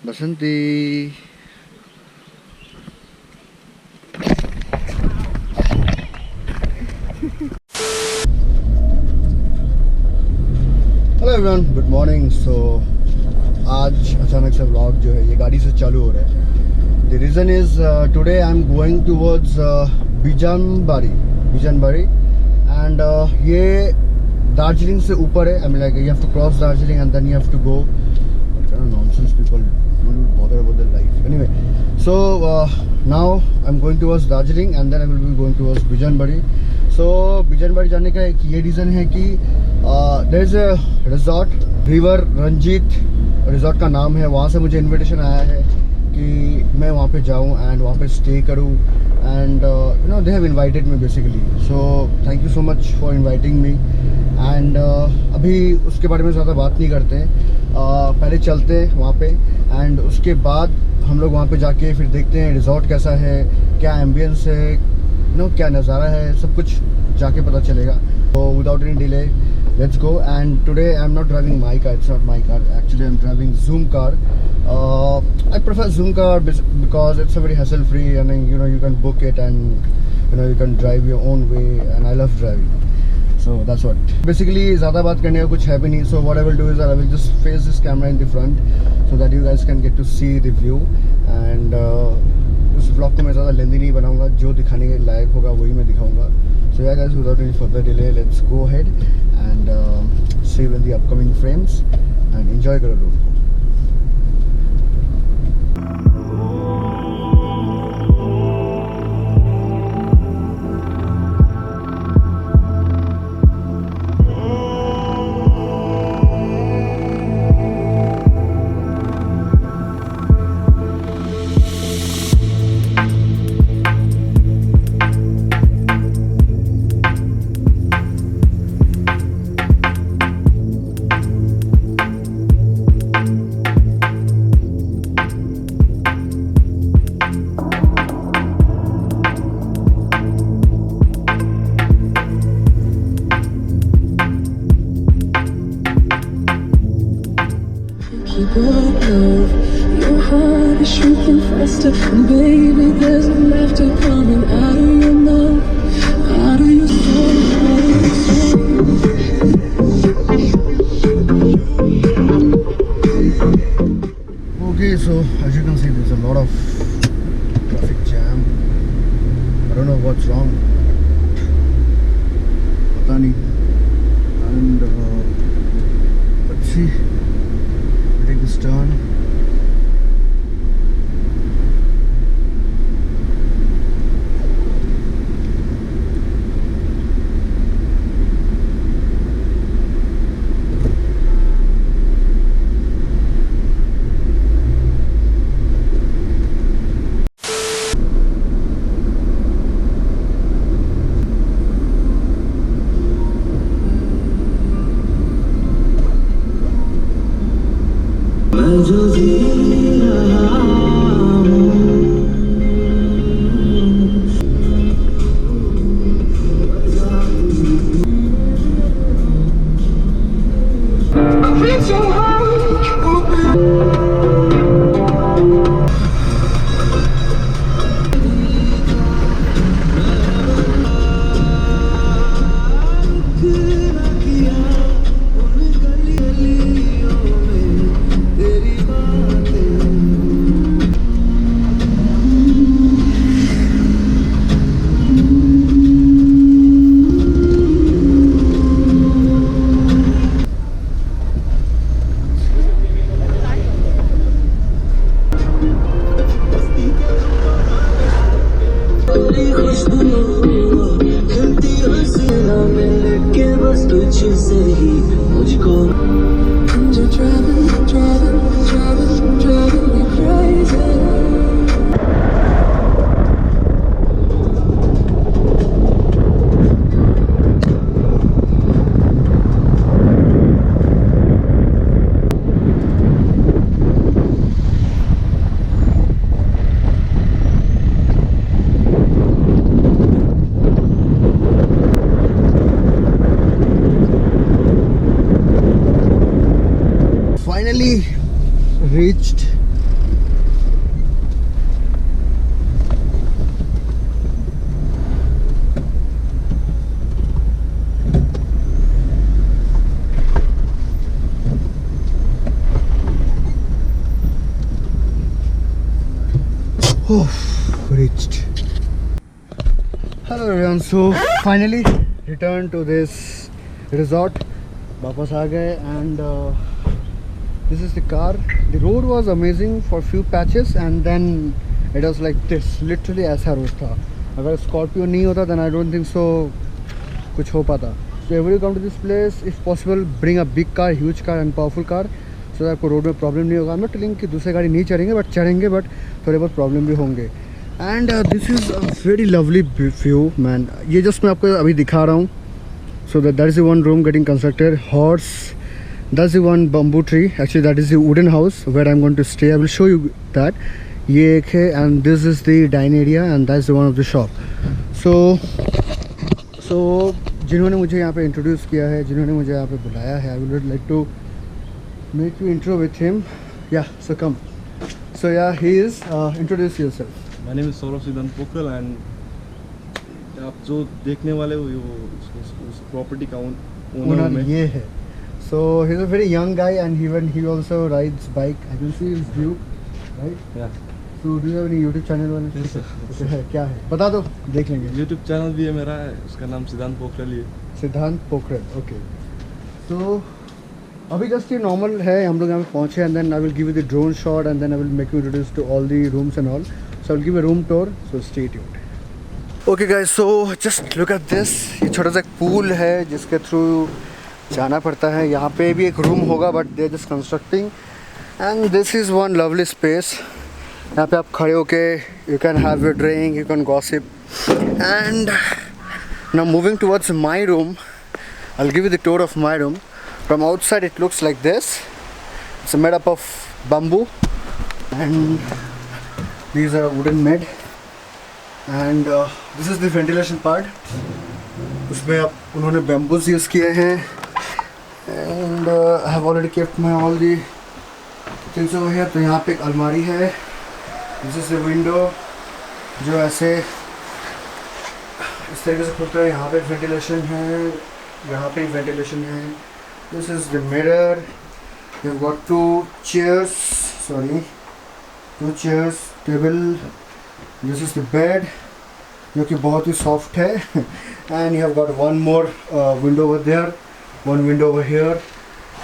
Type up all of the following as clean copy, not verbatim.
बसंती। Hello everyone, good morning. So आज अचानक से व्लॉग जो है ये गाड़ी से चालू हो रहा है। The reason is today I am going towards Bijanbari and ये दार्जिलिंग से ऊपर है। I mean like you have to cross Darjeeling and then you have to go. What kind of nonsense people don't bother about their life. Anyway, so now I'm going towards Darjeeling and then I will be going towards Bijanbari. So Bijanbari जाने का एक ये reason है कि there is a resort, river Rangeet resort का नाम है। वहाँ से मुझे इनविटेशन आया है कि मैं वहाँ पे जाऊँ एंड वहाँ पे स्टे करूँ and you know they have invited me basically. So thank you so much for inviting me and अभी उसके बारे में ज़्यादा बात नहीं करते हैं। पहले चलते हैं वहाँ पे एंड उसके बाद हम लोग वहाँ पे जाके फिर देखते हैं रिजॉर्ट कैसा है, क्या एम्बियंस है, यू नो क्या नज़ारा है, सब कुछ जाके पता चलेगा। तो without any delay let's go. And today I am not driving my car, it's not my car, actually I am driving zoom car. I prefer Zoom car because it's a very hassle free and you know you can book it and you know you can drive your own way and I love driving. So that's what. Basically ज़्यादा बात करने का कुछ है भी नहीं. So what I will do is I will just face this camera in the front so that you guys can get to see the view and उस vlog को मैं ज़्यादा लेंदी नहीं बनाऊँगा. जो दिखाने के लायक होगा वही मैं दिखाऊँगा. So yeah guys, without any further delay, let's go ahead and see you in the upcoming frames and enjoy करो रोड को. Keep up, love. Your heart is shrinking faster, and baby, there's no laughter coming out of your mouth, out of your soul, out of your soul. Okay, so as you can see, there's a lot of traffic jam. I don't know what's wrong. पता नहीं. And let's see. Take this turn. जो जी रहा reached. Reached. Hello everyone, so finally returned to this resort. वापस आ गए and this is the car. The road was amazing for few patches and then it was like this, literally ऐसा road था. अगर Scorpio नहीं होता then I don't think so कुछ हो पाता. So whenever you come to this place, if possible bring a big car, huge car and powerful car, so that आपको road में प्रॉब्लम नहीं होगा. I'm not telling कि दूसरे गाड़ी नहीं चढ़ेंगे बट चढ़ेंगे, बट थोड़े बहुत प्रॉब्लम भी होंगे. And this is a very lovely view man. ये जस्ट मैं आपको अभी दिखा रहा हूँ. So that is the one room getting constructed. Horse, that's the one bamboo tree. Actually that is the wooden house where I am going to stay. I will show you that. ये एक है and this is the dine area and that is the one of the shop. So जिन्होंने मुझे यहाँ पे introduce किया है, जिन्होंने मुझे यहाँ पे बुलाया है, I will like to make you intro with him. Yeah so come. So yeah he is introduce yourself. My name is Saurav Siddhant Pokhrel and आप जो देखने वाले हो उस प्रॉपर्टी का ओनर में ये है. So he's a very young guy and he also rides bike. I can see his view, right? Yeah. So do you have any YouTube channel वाले? Yes, sir. Okay, है क्या है बता दो, देख लेंगे. YouTube चैनल भी है मेरा, उसका नाम सिद्धांत पोखरेल ही है. सिद्धांत पोखरेल. ओके. तो अभी जस्ट ये नॉर्मल है, हम लोग यहाँ पे पहुँचे and then I will give you the drone shot and then I will make you introduce to all the rooms and all. So I'll give a room tour, so stay tuned. Okay guys, so just look at this. ये छोटा सा एक pool है जिसके through जाना पड़ता है. यहाँ पे भी एक रूम होगा but they are just constructing. And this is one lovely space. यहाँ पे आप खड़े होके you can have your drink, you can gossip. And now moving towards my room, I will give you the tour of my room. From outside it looks like this. It's made up of bamboo and these are wooden made and this is the ventilation part. उसमें आप उन्होंने bamboos use किए हैं and I have already kept my all the things over here. तो यहाँ पे एक अलमारी है. This is the window जो ऐसे इस तरीके से खुलता है. यहाँ पे ventilation है, यहाँ पे ventilation है. This is the mirror. You've got two chairs, table. This is the bed जो कि बहुत ही soft है. And you have got one more window over there, one window over here,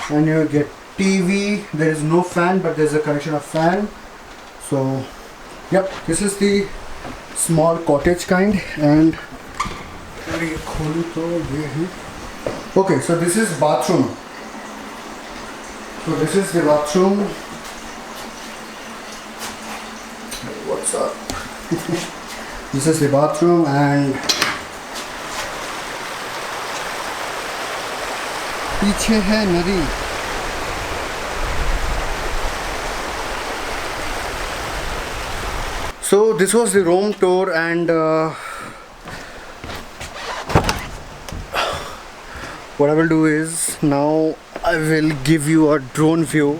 and you get TV. There is no fan but there is a connection of fan. So yep, this is the small cottage kind. And okay, so this is bathroom. So this is the bathroom. What's up? This is the bathroom and पीछे है नदी. So this was the room tour and what I will do is now I will give you a drone view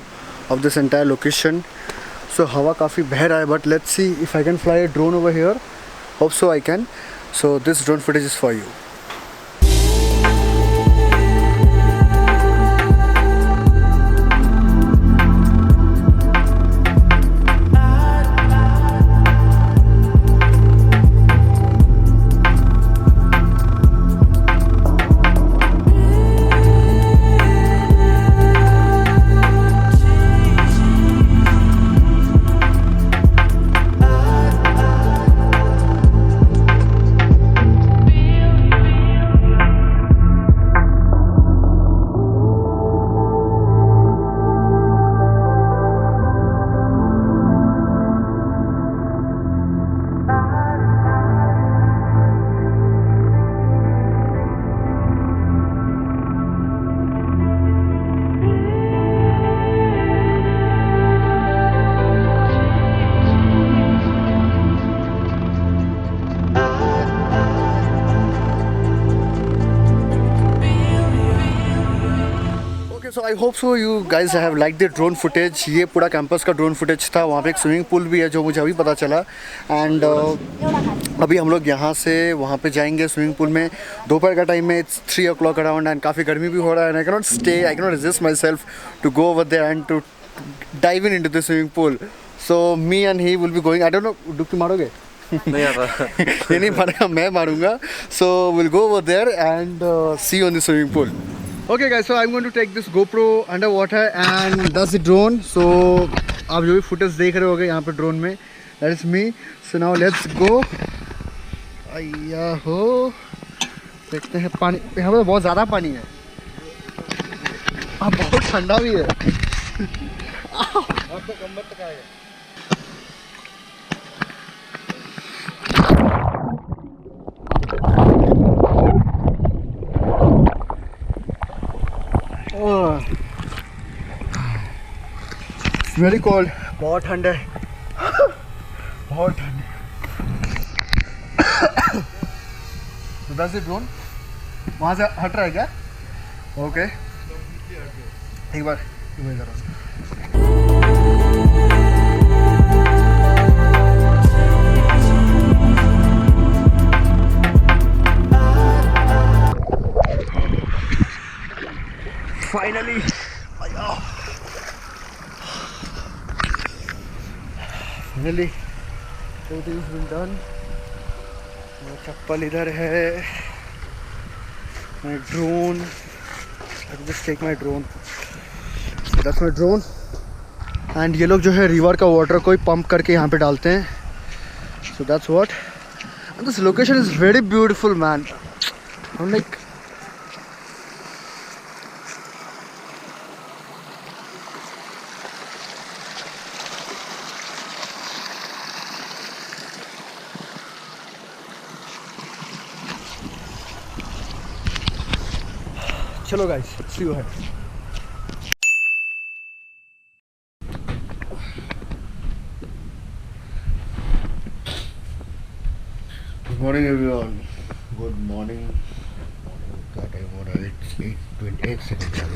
of this entire location. So हवा काफ़ी बह रहा है but let's see if I can fly a drone over here. Hope so I can. So this drone footage is for you. I hope so you guys have like the drone footage. ये पूरा campus का drone footage था. वहाँ पे एक swimming pool भी है जो मुझे अभी पता चला. एंड अभी हम लोग यहाँ से वहाँ पे जाएंगे स्विमिंग पूल में. दोपहर का टाइम में इट्स 3 o'clock अराउंड एंड काफ़ी गर्मी भी हो रहा है. I cannot stay, I cannot resist myself to go over there and to dive into the swimming pool. So me and he will be going. I don't know, डुबकी मारोगे? नहीं आता. ये नहीं मारेगा, मैं मारूंगा. So will go over there and see on the swimming pool. Okay guys, so I'm going to take this GoPro underwater and that's the drone. So आप जो भी फुटेज देख रहे होगे यहाँ पे ड्रोन में, that is me. So now let's go. अय्या हो, देखते हैं. पानी यहाँ पे बहुत ज़्यादा पानी है. बहुत ठंडा भी है. आपको कमर तक आएगा. Very cold. बहुत ठंड है. बहुत ठंड है. तो दैट्स द ड्रोन. वहाँ से हट रहा है क्या? ओके, एक बार इधर आओ. Finally, finally, everything's been done. मेरा चप्पल इधर है. My drone. I can just take my drone. That's my drone. And ये लोग जो है रिवर का वाटर को ही पंप करके यहाँ पे डालते हैं. So that's what. And this location is very beautiful, man. I'm like. चलो गाइस, सी यू है. Good morning everyone. Good morning. क्या टाइम हो रहा है? 8:28 second.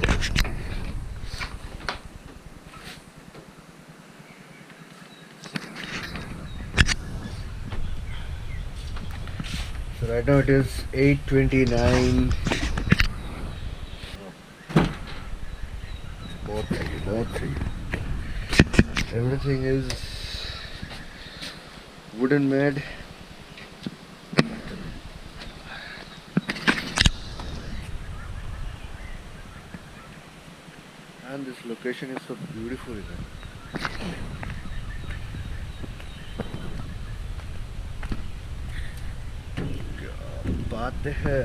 So right now it is 8:29. बहुत सही. Everything is wooden made. And this location is so beautiful. क्या बात है.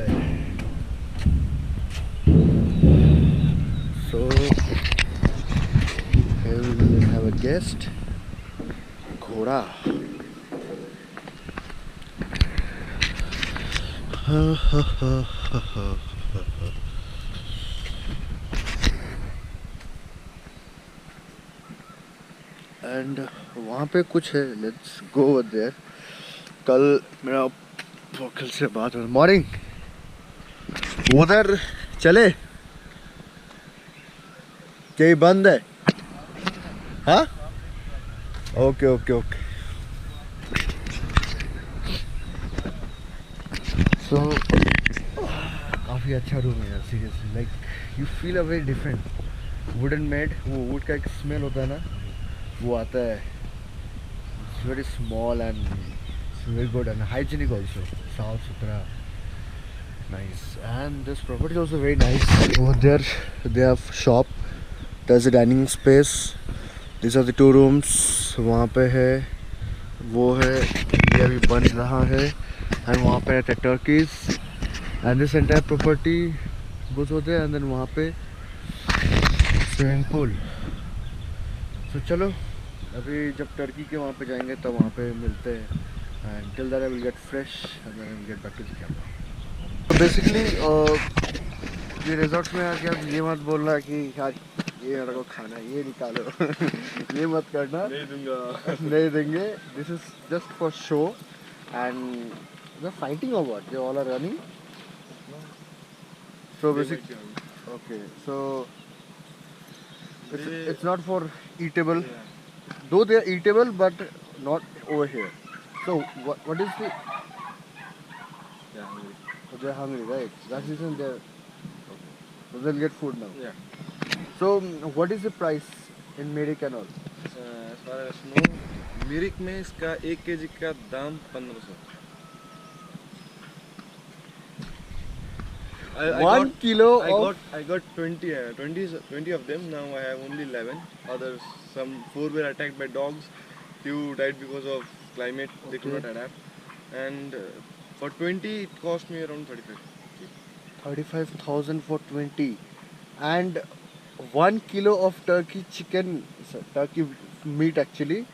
So here we will have a guest. घोड़ा. एंड वहाँ पे कुछ है. Let's go over there. कल मेरा वकील से बात हो. मॉर्निंग. उधर चले क्या ये बंद है? हाँ, ओके ओके ओके. सो काफ़ी अच्छा रूम है यार. Seriously like you feel a very different. Wooden made. वो वुड का एक स्मेल होता है ना, वो आता है. It's very small and very good and hygienic also. साफ सुथरा. Nice. And this property is also very nice. Over there they have shop. There's a dining space. These are the 2 rooms. वहाँ पे है, वो है, ये अभी बन रहा है. And वहाँ पे रहते हैं turkeys. And this entire property goes over there. And then वहाँ पे swimming pool. So चलो अभी जब टर्की के वहाँ पे जाएंगे तब वहाँ पे मिलते हैं. And till that I will get fresh and then I will get back to the camera. तो बेसिकली ये रिजॉर्ट में आके अब ये मत बोलना कि यार ये मेरे को खाना है, ये निकालो. ये मत करना. नहीं दूंगा. नहीं देंगे. This is just for show. And we are fighting or what? They all are running. So basic. Okay, so It's not for eatable. Though they are eatable, but not over here. So what is the? Yeah, hungry. They're hungry, right? That's the reason they're. So they'll get food now. Yeah. So what is the price in Mirik and all? As far as I know, Mirik में इसका 1 kg का दाम 1500. 1 kilo I got 20 of them. Now I have only 11. Others, some 4 were attacked by dogs. Few died because of climate. They could not adapt. And for 20, it cost me around 35. 35,000 for 20, and 1 kilo of turkey turkey meat actually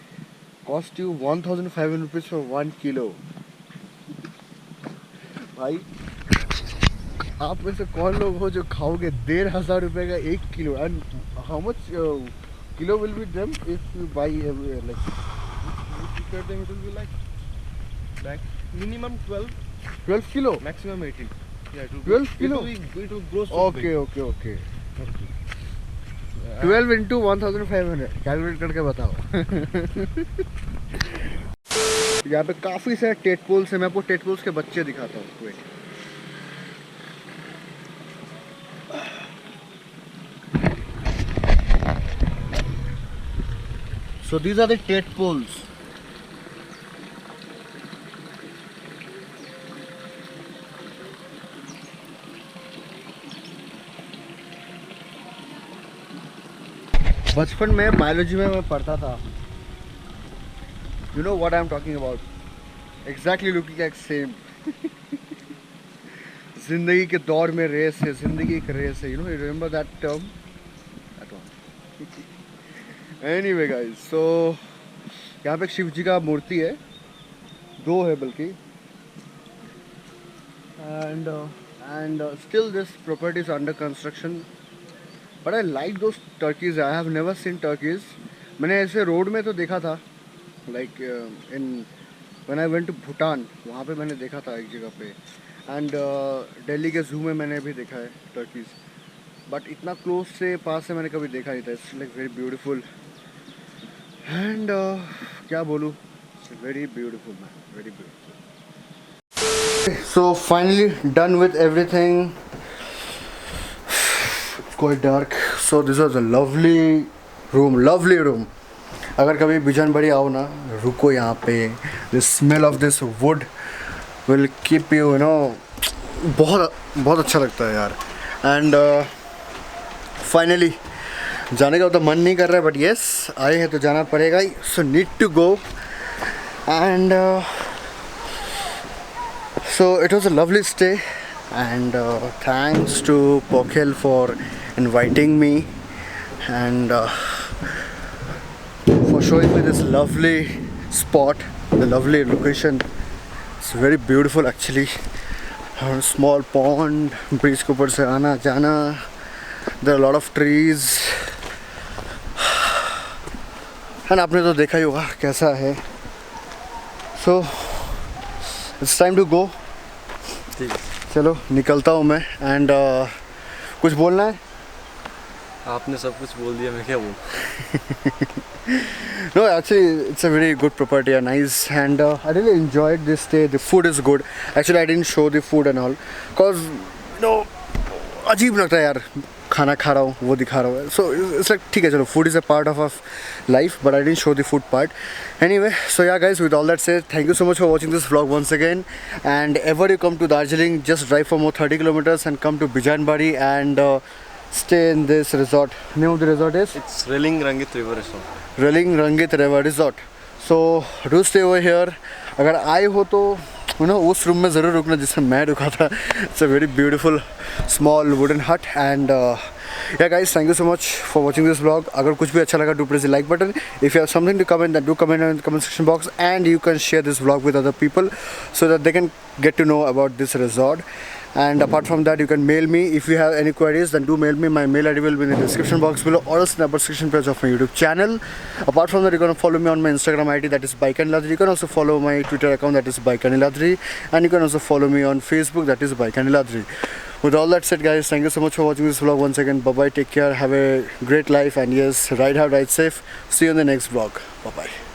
cost you 1,500 rupees for 1 kilo. भाई आप में से कौन लोग हो जो खाओगे 1,500 रुपए का 1 kilo? And how much kilo will be them if you by like Prepare them, it will be like minimum 12 kilo? maximum 18. Yeah, it will 12 kilo? It will grow so Okay, big. okay. 12 into 1,500 calculate करके बताओ. यहाँ पे काफी सारे टेटपोल्स हैं. मैं आपको टेटपोल्स के बच्चे दिखाता हूँ. Wait. So these are the टेटपोल्स. बचपन में बायोलॉजी में मैं पढ़ता था. You know what I am talking about. Exactly looking like same. जिंदगी के दौर में रेस है. जिंदगी एक रेस है. You know, you remember that term? Anyway guys, so यहाँ पे शिव जी का मूर्ति है. 2 है बल्कि. And still this property is under construction. But I like those turkeys. I have never seen turkeys. मैंने ऐसे रोड में तो देखा था, like when I went to Bhutan, वहाँ पे मैंने देखा था एक जगह पे. And दिल्ली के जू में मैंने भी देखा है turkeys. But इतना क्लोज से पास से मैंने कभी देखा नहीं था. It's like very beautiful. And क्या बोलूँ? It's very beautiful, man. Very beautiful. So finally done with everything. Quite dark. So this was a lovely room. अगर कभी बिजनबरी आओ ना, रुको यहाँ पे. The smell of this wood will keep you, you know, बहुत अच्छा लगता है यार. And finally जाने का तो मन नहीं कर रहा है, but yes, आए हैं तो जाना पड़ेगा ही. So need to go. And so it was a lovely stay. And thanks to Pokhel for inviting me and for showing me this lovely spot, the lovely location. It's very beautiful actually. A small pond, breeze के ऊपर से आना जाना. There are a lot of trees. And आपने तो देखा ही होगा कैसा है. So it's time to go. ठीक है. चलो निकलता हूँ मैं. एंड कुछ बोलना है? आपने सब कुछ बोल दिया, मैं क्या बोलूं? No, actually it's a very good property and nice, and I really enjoyed this stay. The food is good. Actually I didn't show the food and all cause you know अजीब लगता है यार, खाना खा रहा हूँ वो दिखा रहा हूँ. So it's like ठीक है चलो, food is a part of our life, but I didn't show the food part. Anyway, so yeah guys, with all that said, thank you so much for watching this vlog once again. And ever you come to Darjeeling, just drive for more 30 kilometers and come to Bijanbari and stay in this resort. Name of the resort is? It's Reling Rangit River Resort. Reling Rangit River Resort. So do stay over here. अगर आए हो तो you know उस room में ज़रूर रुकना जिसमें मैं रुका था. It's a very beautiful small wooden hut. And yeah guys, thank you so much for watching this vlog. अगर कुछ भी अच्छा लगा, do press the like button. If you have something to comment, then do comment in the comment section box, and you can share this vlog with other people so that they can get to know about this resort. And apart from that, you can mail me if you have any queries. Then do mail me. My mail ID will be in the description box below, or else in the upper section page of my YouTube channel. Apart from that, you're gonna follow me on my Instagram ID, that is Baikanilladri. You can also follow my Twitter account, that is Baikanilladri, and you can also follow me on Facebook, that is Baikanilladri. With all that said, guys, thank you so much for watching this vlog once again. Bye bye, take care, have a great life, and yes, ride hard, ride safe. See you in the next vlog. Bye bye.